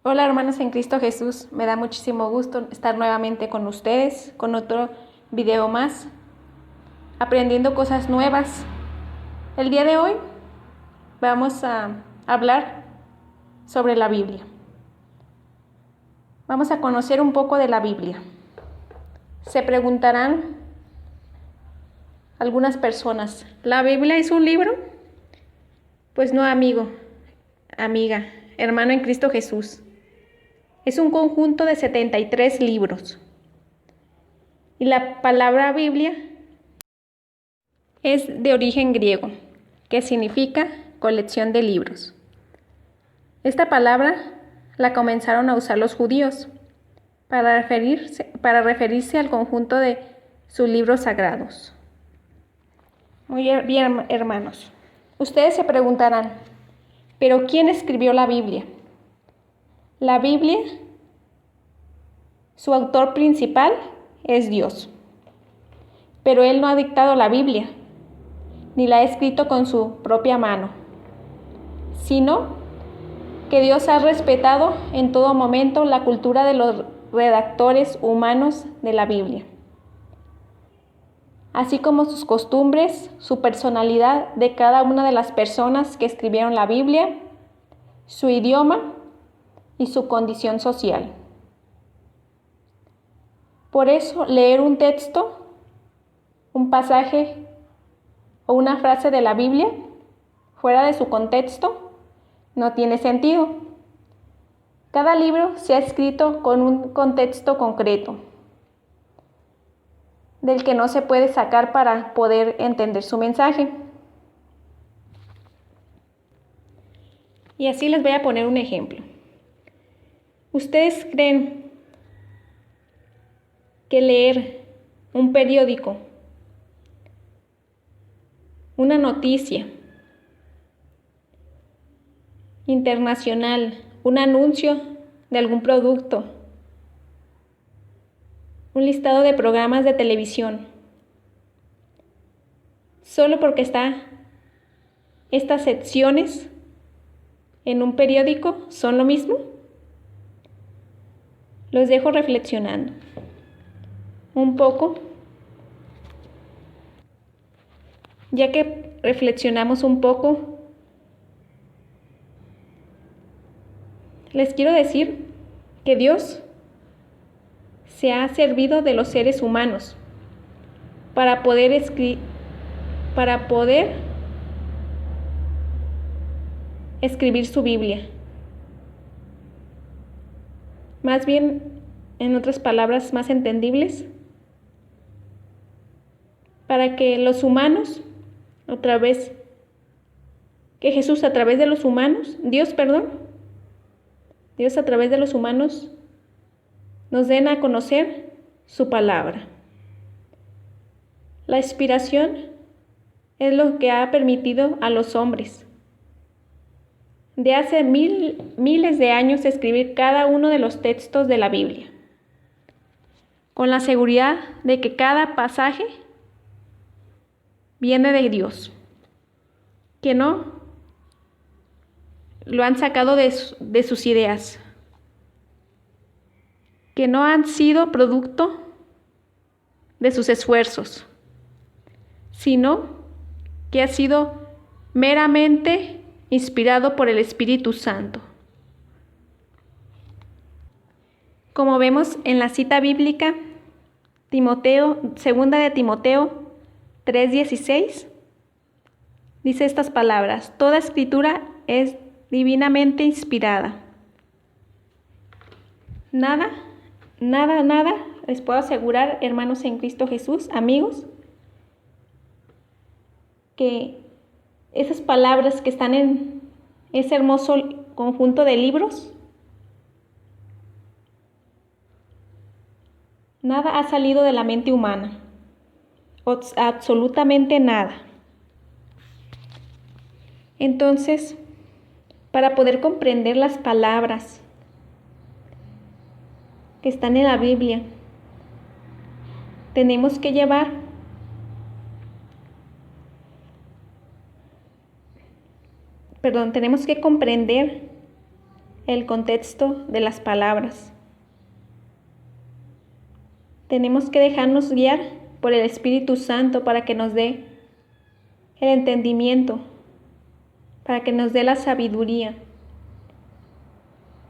Hola hermanos en Cristo Jesús, me da muchísimo gusto estar nuevamente con ustedes, con otro video más, aprendiendo cosas nuevas. El día de hoy vamos a hablar sobre la Biblia. Vamos a conocer un poco de la Biblia. Se preguntarán algunas personas, ¿la Biblia es un libro? Pues no, amigo, amiga, hermano en Cristo Jesús. Es un conjunto de 73 libros. Y la palabra Biblia es de origen griego, que significa colección de libros. Esta palabra la comenzaron a usar los judíos para referirse al conjunto de sus libros sagrados. Muy bien, hermanos. Ustedes se preguntarán, ¿pero quién escribió la Biblia? La Biblia, su autor principal es Dios. Pero Él no ha dictado la Biblia, ni la ha escrito con su propia mano, sino que Dios ha respetado en todo momento la cultura de los redactores humanos de la Biblia, así como sus costumbres, su personalidad de cada una de las personas que escribieron la Biblia, su idioma y su condición social. Por eso, leer un texto, un pasaje o una frase de la Biblia fuera de su contexto no tiene sentido. Cada libro se ha escrito con un contexto concreto, del que no se puede sacar para poder entender su mensaje. Y así les voy a poner un ejemplo. ¿Ustedes creen que leer un periódico, una noticia internacional, un anuncio de algún producto, un listado de programas de televisión, solo porque están estas secciones en un periódico, son lo mismo? Los dejo reflexionando un poco. Ya que reflexionamos un poco, les quiero decir que Dios se ha servido de los seres humanos para poder escribir su Biblia. Más bien, en otras palabras más entendibles, para que los humanos, Jesús a través de los humanos, Dios a través de los humanos nos den a conocer su palabra. La inspiración es lo que ha permitido a los hombres de hace miles de años escribir cada uno de los textos de la Biblia, con la seguridad de que cada pasaje viene de Dios, que no lo han sacado de sus ideas, que no han sido producto de sus esfuerzos, sino que ha sido meramente inspirado por el Espíritu Santo. Como vemos en la cita bíblica, segunda de Timoteo 3:16, dice estas palabras: toda escritura es divinamente inspirada. Nada, les puedo asegurar, hermanos en Cristo Jesús, amigos, que esas palabras que están en ese hermoso conjunto de libros, nada ha salido de la mente humana, absolutamente nada. Entonces, para poder comprender las palabras que están en la Biblia, tenemos que comprender el contexto de las palabras. Tenemos que dejarnos guiar por el Espíritu Santo para que nos dé el entendimiento, para que nos dé la sabiduría.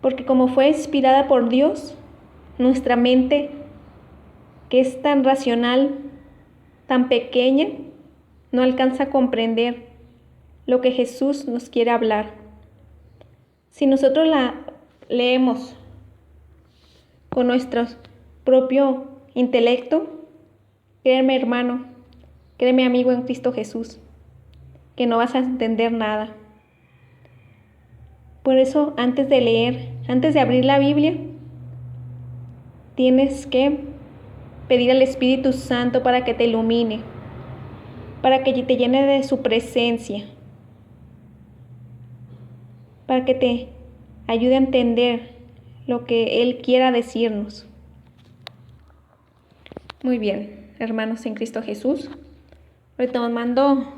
Porque como fue inspirada por Dios, nuestra mente, que es tan racional, tan pequeña, no alcanza a comprender lo que Jesús nos quiere hablar. Si nosotros la leemos con nuestro propio intelecto, créeme hermano, créeme amigo en Cristo Jesús, que no vas a entender nada. Por eso, antes de leer, antes de abrir la Biblia, tienes que pedir al Espíritu Santo para que te ilumine, para que te llene de su presencia, para que te ayude a entender lo que Él quiera decirnos. Muy bien, hermanos en Cristo Jesús, retomando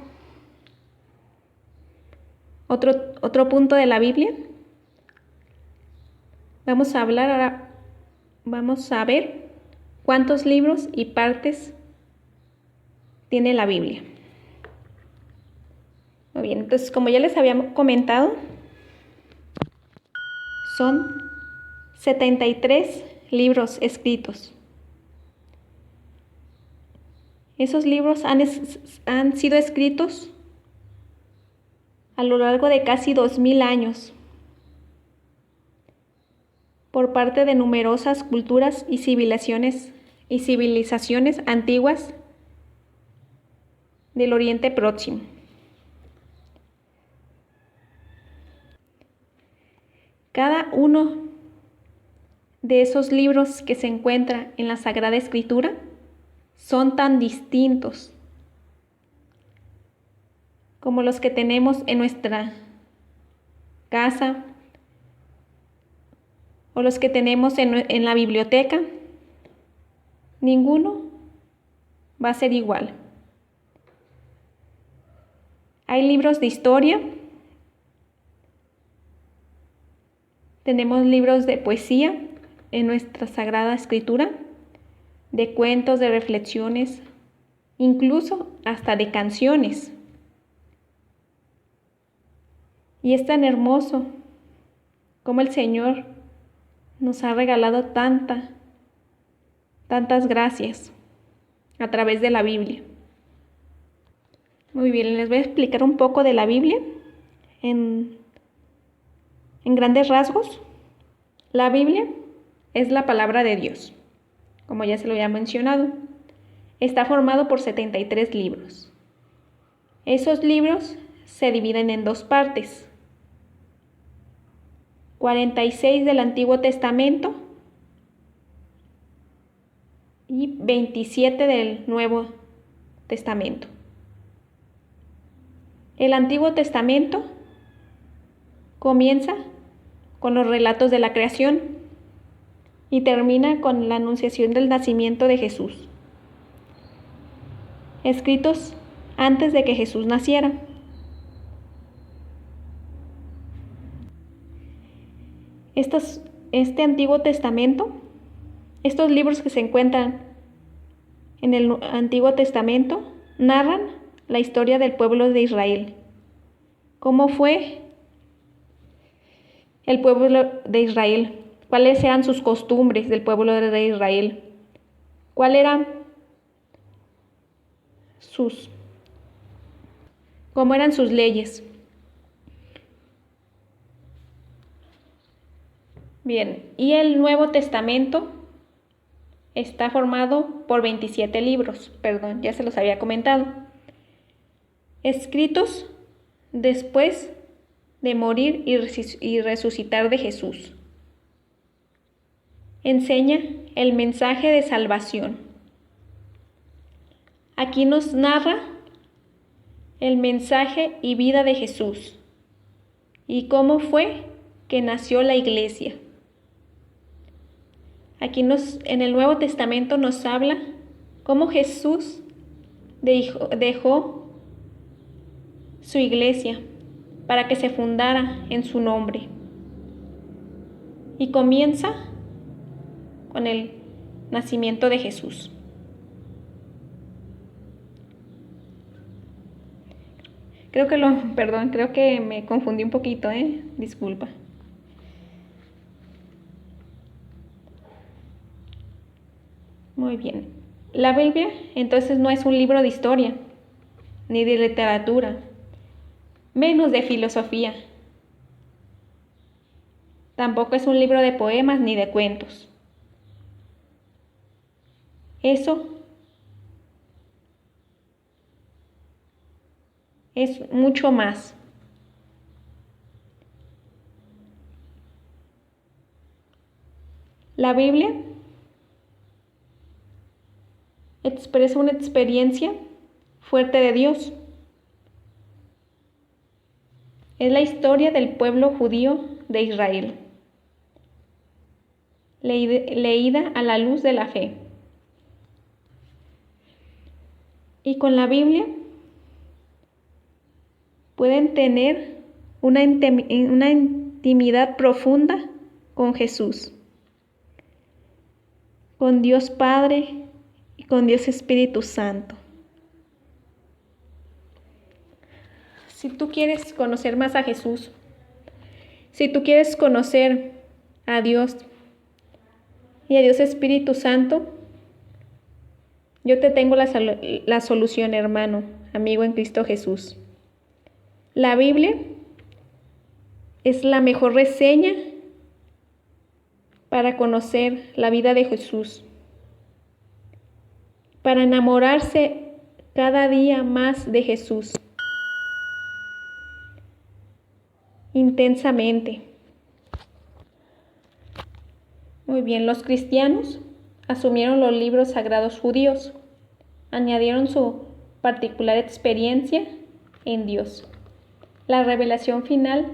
otro punto de la Biblia, vamos a ver cuántos libros y partes tiene la Biblia. Muy bien, entonces como ya les había comentado, son 73 libros escritos. Esos libros han sido escritos a lo largo de casi 2000 años por parte de numerosas culturas y civilizaciones antiguas del Oriente Próximo. Cada uno de esos libros que se encuentra en la Sagrada Escritura son tan distintos como los que tenemos en nuestra casa o los que tenemos en la biblioteca. Ninguno va a ser igual. Hay libros de historia, tenemos libros de poesía en nuestra Sagrada Escritura, de cuentos, de reflexiones, incluso hasta de canciones. Y es tan hermoso como el Señor nos ha regalado tantas gracias a través de la Biblia. Muy bien, les voy a explicar un poco de la Biblia en grandes rasgos. La Biblia es la palabra de Dios, como ya se lo había mencionado. Está formado por 73 libros. Esos libros se dividen en dos partes: 46 del Antiguo Testamento y 27 del Nuevo Testamento. El Antiguo Testamento comienza con los relatos de la creación y termina con la anunciación del nacimiento de Jesús, escritos antes de que Jesús naciera. Este Antiguo Testamento, estos libros que se encuentran en el Antiguo Testamento, narran la historia del pueblo de Israel. ¿Cómo fue el pueblo de Israel? ¿Cuáles eran sus costumbres del pueblo de Israel? ¿Cómo eran sus leyes? Bien, y el Nuevo Testamento está formado por 27 libros, ya se los había comentado, escritos después de morir y resucitar de Jesús. Enseña el mensaje de salvación. Aquí nos narra el mensaje y vida de Jesús y cómo fue que nació la iglesia. Aquí en el Nuevo Testamento nos habla cómo Jesús dejó su iglesia para que se fundara en su nombre. y comienza con el nacimiento de Jesús. Creo que me confundí un poquito, disculpa. Muy bien. La Biblia entonces no es un libro de historia, ni de literatura, menos de filosofía. Tampoco es un libro de poemas ni de cuentos. Eso es mucho más. La Biblia expresa una experiencia fuerte de Dios. Es la historia del pueblo judío de Israel, leída a la luz de la fe. Y con la Biblia pueden tener una intimidad profunda con Jesús, con Dios Padre y con Dios Espíritu Santo. Si tú quieres conocer más a Jesús, si tú quieres conocer a Dios y a Dios Espíritu Santo, yo te tengo la solución, hermano, amigo en Cristo Jesús. La Biblia es la mejor reseña para conocer la vida de Jesús, para enamorarse cada día más de Jesús, intensamente. Muy bien, los cristianos asumieron los libros sagrados judíos, añadieron su particular experiencia en Dios, la revelación final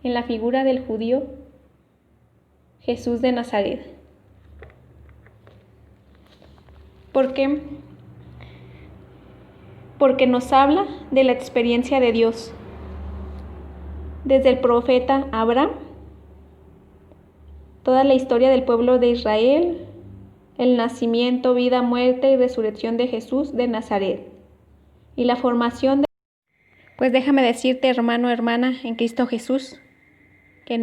en la figura del judío Jesús de Nazaret. ¿Por qué? Porque nos habla de la experiencia de Dios, desde el profeta Abraham, toda la historia del pueblo de Israel, el nacimiento, vida, muerte y resurrección de Jesús de Nazaret, y la formación de... Pues déjame decirte, hermano, hermana, en Cristo Jesús, que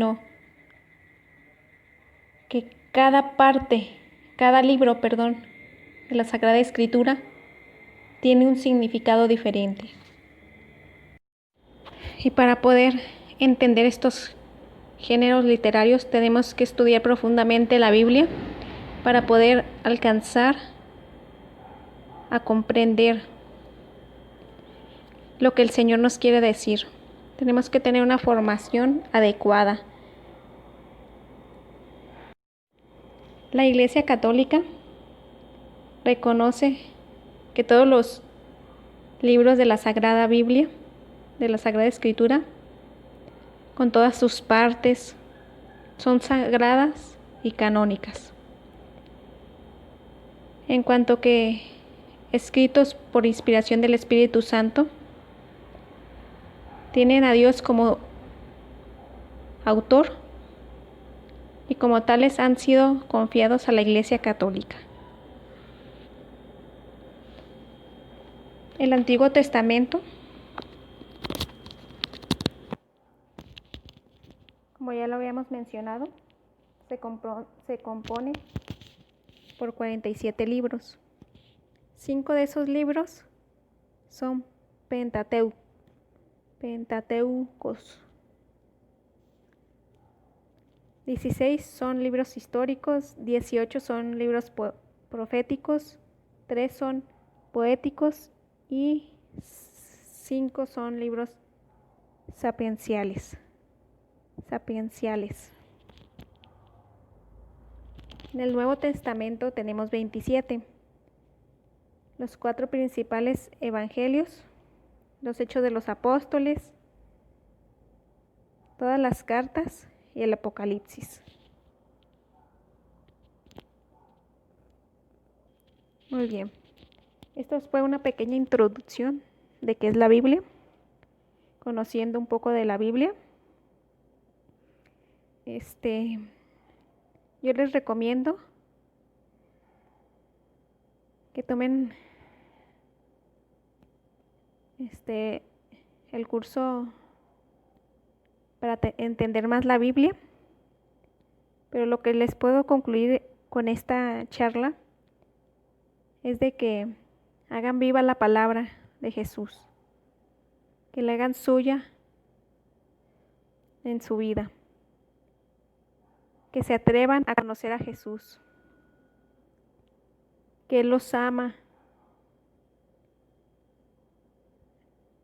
cada libro, de la Sagrada Escritura tiene un significado diferente. Y para poder entender estos géneros literarios tenemos que estudiar profundamente la Biblia para poder alcanzar a comprender lo que el Señor nos quiere decir. Tenemos que tener una formación adecuada. La Iglesia Católica reconoce que todos los libros de la Sagrada Biblia, de la Sagrada Escritura, con todas sus partes, son sagradas y canónicas. En cuanto que escritos por inspiración del Espíritu Santo, tienen a Dios como autor y como tales han sido confiados a la Iglesia Católica. El Antiguo Testamento, como ya lo habíamos mencionado, se compone por 47 libros. 5 de esos libros son Pentateucos. 16 son libros históricos, 18 son libros proféticos, 3 son poéticos y 5 son libros sapienciales. En el Nuevo Testamento tenemos 27. Los 4 principales evangelios, los Hechos de los Apóstoles, todas las cartas y el Apocalipsis. Muy bien. Esto fue una pequeña introducción de qué es la Biblia, conociendo un poco de la Biblia. Yo les recomiendo que tomen el curso para entender más la Biblia, pero lo que les puedo concluir con esta charla es de que hagan viva la palabra de Jesús, que la hagan suya en su vida, que se atrevan a conocer a Jesús, que Él los ama.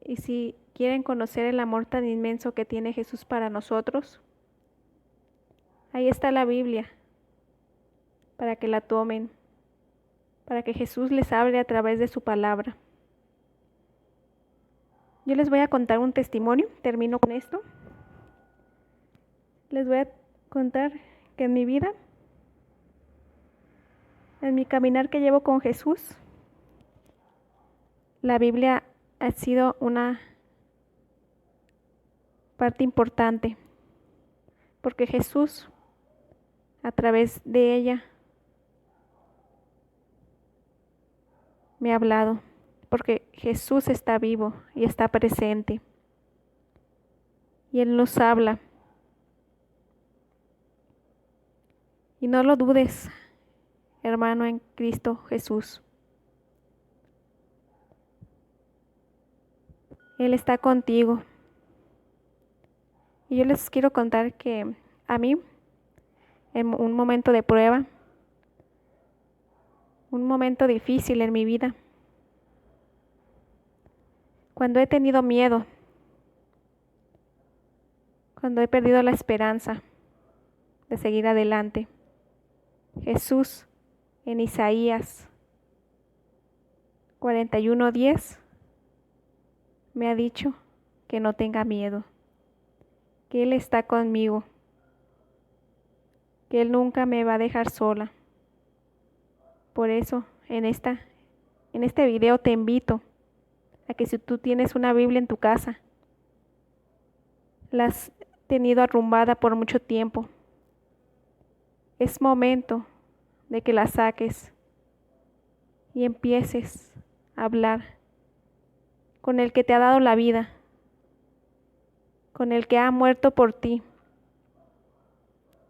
Y si quieren conocer el amor tan inmenso que tiene Jesús para nosotros, ahí está la Biblia, para que la tomen, para que Jesús les hable a través de su palabra. Yo les voy a contar un testimonio, termino con esto. Les voy a contar que en mi vida, en mi caminar que llevo con Jesús, la Biblia ha sido una parte importante, porque Jesús, a través de ella, me ha hablado, porque Jesús está vivo y está presente, y Él nos habla. Y no lo dudes, hermano en Cristo Jesús. Él está contigo. Y yo les quiero contar que a mí, en un momento de prueba, un momento difícil en mi vida, cuando he tenido miedo, cuando he perdido la esperanza de seguir adelante, Jesús en Isaías 41:10 me ha dicho que no tenga miedo, que Él está conmigo, que Él nunca me va a dejar sola. Por eso, en este video te invito a que si tú tienes una Biblia en tu casa, la has tenido arrumbada por mucho tiempo, es momento de que la saques y empieces a hablar con el que te ha dado la vida, con el que ha muerto por ti,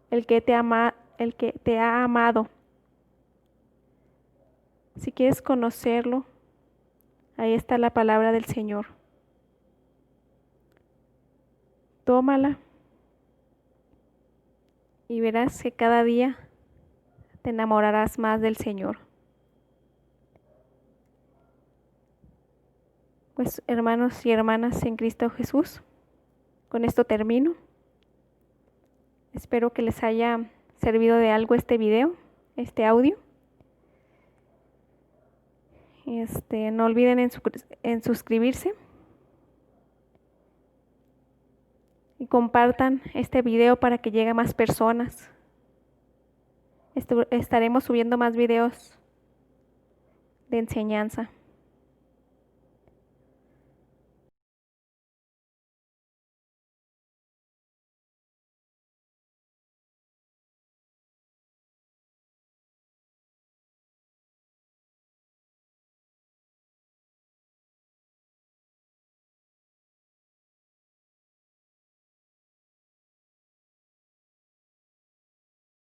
el que te ha amado. Si quieres conocerlo, ahí está la palabra del Señor. Tómala y verás que cada día te enamorarás más del Señor. Pues hermanos y hermanas en Cristo Jesús, con esto termino. Espero que les haya servido de algo este video, este audio. No olviden en suscribirse y compartan este video para que llegue a más personas. Estaremos subiendo más videos de enseñanza.